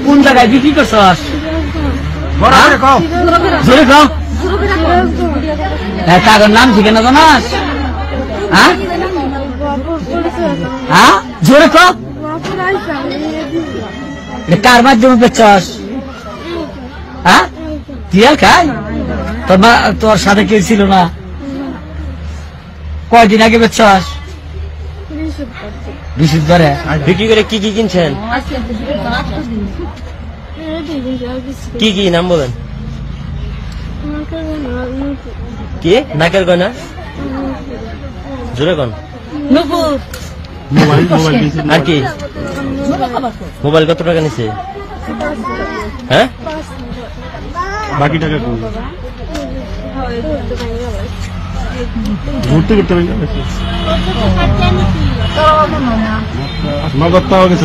কোন জায়গায় বিক্রি করছস? জোরে কও। কাগর নাম ঠিকানা জানাস? হ্যাঁ হ্যাঁ জোরে কও। কার মাধ্যমে বেচছস? হ্যাঁ টিয়া খাই? তোর সাথে কেউ ছিল না? কয়দিন আগে বেচছস? বৃহস্পতিবারে। বিক্রি করে কি কি কিনছেন? কি কি নাম বলেন? কি নাকের গয়না? জোরে কোন? আর কি? মোবাইল কত টাকা নিছে? হ্যাঁ বাকি টাকা ঘুরতে ঘুরতে নগদ পাওয়া গেছে।